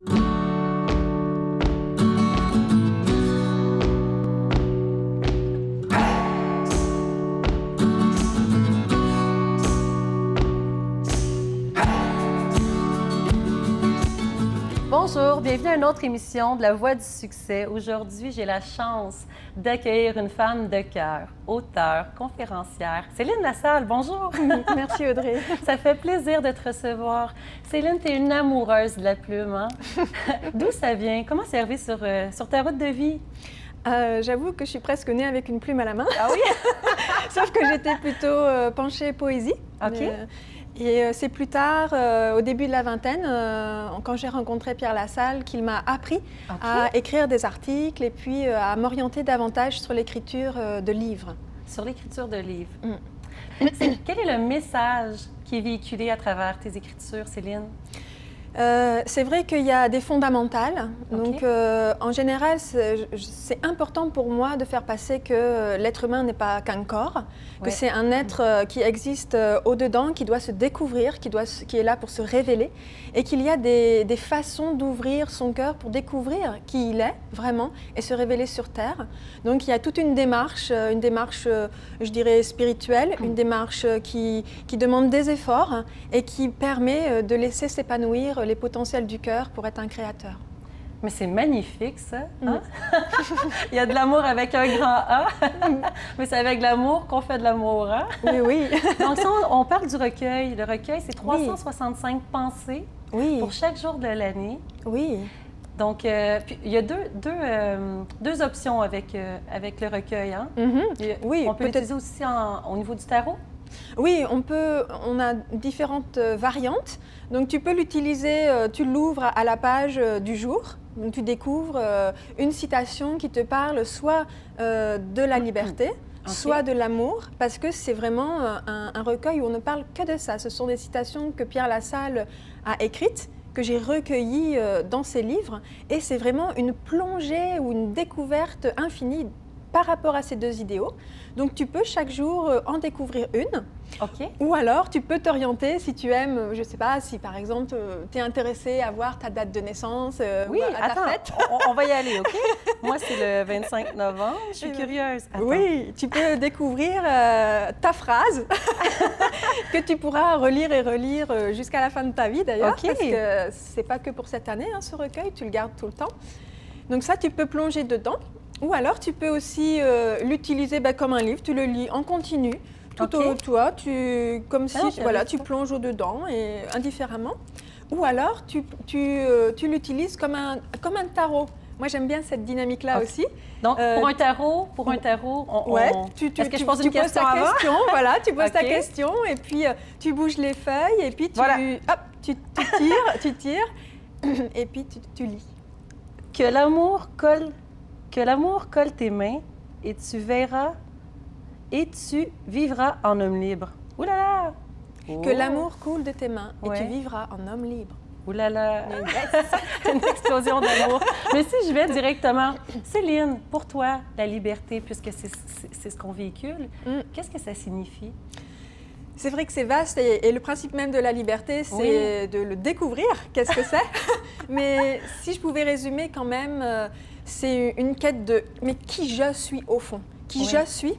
Bonjour, bienvenue à une autre émission de La Voix du succès. Aujourd'hui, j'ai la chance d'accueillir une femme de cœur, auteure, conférencière. Céline Lassalle, bonjour! Merci Audrey. Ça fait plaisir de te recevoir. Céline, tu es une amoureuse de la plume, hein? D'où ça vient? Comment c'est arrivé sur ta route de vie? J'avoue que je suis presque née avec une plume à la main. Ah oui? Sauf que j'étais plutôt penchée poésie. OK. Et c'est plus tard, au début de la vingtaine, quand j'ai rencontré Pierre Lassalle, qu'il m'a appris à écrire des articles et puis à m'orienter davantage sur l'écriture de livres. Sur l'écriture de livres. Quel est le message qui est véhiculé à travers tes écritures, Céline? C'est vrai qu'il y a des fondamentales. Donc, en général, c'est important pour moi de faire passer que l'être humain n'est pas qu'un corps, que c'est un être qui existe au-dedans, qui doit se découvrir, qui est là pour se révéler, et qu'il y a des façons d'ouvrir son cœur pour découvrir qui il est vraiment et se révéler sur Terre. Donc, il y a toute une démarche, je dirais, spirituelle, une démarche qui demande des efforts et qui permet de laisser s'épanouir les potentiels du cœur pour être un créateur. Mais c'est magnifique, ça! Hein? Il y a de l'amour avec un grand A, mais c'est avec l'amour qu'on fait de l'amour, hein? Oui, oui. Donc, si on parle du recueil, le recueil, c'est 365 pensées pour chaque jour de l'année. Oui. Donc, puis, il y a deux options avec le recueil, hein? Oui, on peut l'utiliser aussi au niveau du tarot? Oui, on a différentes variantes. Donc, tu peux l'utiliser, tu l'ouvres à la page du jour. Donc, tu découvres une citation qui te parle soit de la liberté, soit de l'amour, parce que c'est vraiment un recueil où on ne parle que de ça. Ce sont des citations que Pierre Lassalle a écrites, que j'ai recueillies dans ses livres. Et c'est vraiment une plongée ou une découverte infinie par rapport à ces deux idéaux. Donc, tu peux chaque jour en découvrir une. Ou alors, tu peux t'orienter si tu aimes, je ne sais pas, si par exemple, tu es intéressé à voir ta date de naissance ou à ta fête. On va y aller, OK? Moi, c'est le 25 novembre. Je suis curieuse. Attends. Oui, tu peux découvrir ta phrase que tu pourras relire et relire jusqu'à la fin de ta vie, d'ailleurs. Parce que ce n'est pas que pour cette année, hein, ce recueil, tu le gardes tout le temps. Donc ça, tu peux plonger dedans. Ou alors, tu peux aussi l'utiliser comme un livre, tu le lis en continu, tout au toi, comme si tu plonges au-dedans et indifféremment. Ou alors, tu l'utilises comme un tarot. Moi, j'aime bien cette dynamique-là aussi. Donc, pour un tarot, est-ce que je pose une question avant? Voilà, tu poses ta question et puis tu bouges les feuilles et puis tu tires et puis tu lis. Que l'amour colle tes mains et tu verras et tu vivras en homme libre. Ouh là là! Que l'amour coule de tes mains et tu vivras en homme libre. Ouh là là! Une explosion d'amour. Mais si je vais directement, Céline, pour toi, la liberté, puisque c'est ce qu'on véhicule, qu'est-ce que ça signifie? C'est vrai que c'est vaste et le principe même de la liberté, c'est de le découvrir. Qu'est-ce que c'est? Mais si je pouvais résumer quand même, c'est une quête de « mais qui je suis au fond ?» Qui je suis?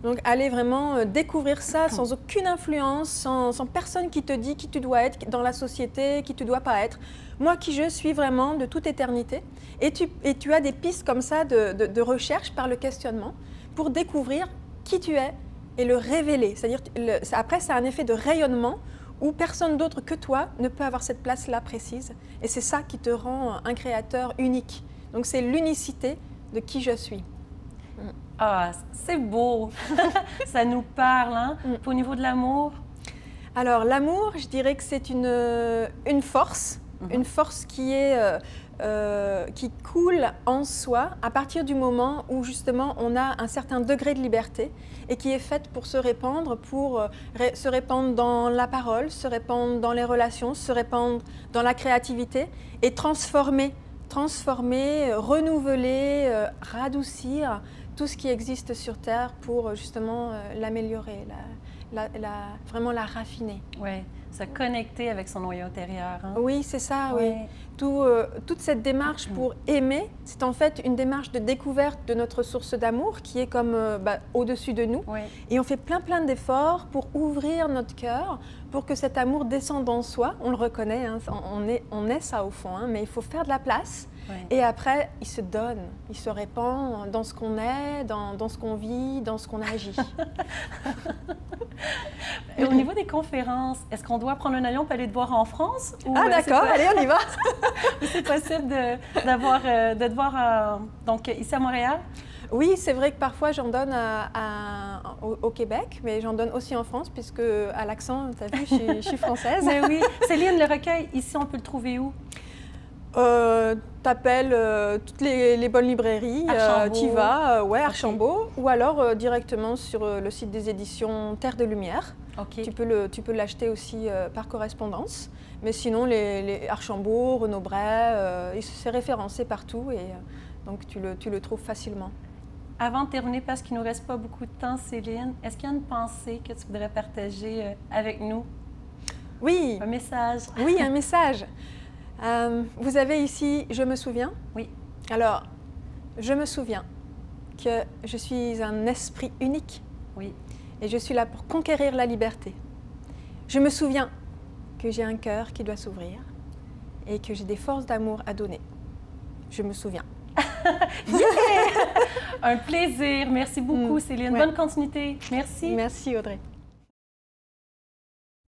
Donc, aller vraiment découvrir ça sans aucune influence, sans personne qui te dit qui tu dois être dans la société, qui tu dois pas être. Moi, qui je suis vraiment de toute éternité. Et tu as des pistes comme ça de recherche par le questionnement pour découvrir qui tu es et le révéler. C'est-à-dire, après, ça a un effet de rayonnement où personne d'autre que toi ne peut avoir cette place-là précise. Et c'est ça qui te rend un créateur unique. Donc, c'est l'unicité de qui je suis. Ah, c'est beau! Ça nous parle, hein? Au niveau de l'amour? Alors, l'amour, je dirais que c'est une force, une force qui coule en soi à partir du moment où, justement, on a un certain degré de liberté et qui est faite pour se répandre dans la parole, se répandre dans les relations, se répandre dans la créativité et transformer, renouveler, radoucir tout ce qui existe sur Terre pour justement l'améliorer, vraiment la raffiner. Oui, se connecter avec son noyau intérieur. Hein? Oui, c'est ça, oui. toute cette démarche pour aimer, c'est en fait une démarche de découverte de notre source d'amour qui est comme au-dessus de nous. Oui. Et on fait plein d'efforts pour ouvrir notre cœur, pour que cet amour descende en soi. On le reconnaît, hein, on est ça au fond, hein, mais il faut faire de la place. Oui. Et après, il se donne, il se répand dans ce qu'on est, dans ce qu'on vit, dans ce qu'on agit. Et au niveau des conférences, est-ce qu'on doit prendre un avion pour aller te voir en France? Ou, Ah d'accord, allez, on y va. c'est possible de te voir donc, ici à Montréal? Oui, c'est vrai que parfois j'en donne au Québec, mais j'en donne aussi en France, puisque à l'accent, tu as vu, je suis française. Mais oui. Céline, le recueil, ici, on peut le trouver où? T'appelles toutes les bonnes librairies, t'y vas, ouais, Archambault, ou alors directement sur le site des éditions Terre de Lumière. Okay. Tu peux l'acheter aussi par correspondance, mais sinon les Archambault, Renaud Bray, c'est référencé partout et donc tu le trouves facilement. Avant de terminer, parce qu'il ne nous reste pas beaucoup de temps, Céline, est-ce qu'il y a une pensée que tu voudrais partager avec nous? Oui. Un message. Oui, un message. Vous avez ici « Je me souviens ». Oui. Alors, je me souviens que je suis un esprit unique. Oui. Et je suis là pour conquérir la liberté. Je me souviens que j'ai un cœur qui doit s'ouvrir et que j'ai des forces d'amour à donner. Je me souviens. Yeah! Un plaisir. Merci beaucoup, Céline. Ouais. Bonne continuité. Merci. Merci, Audrey.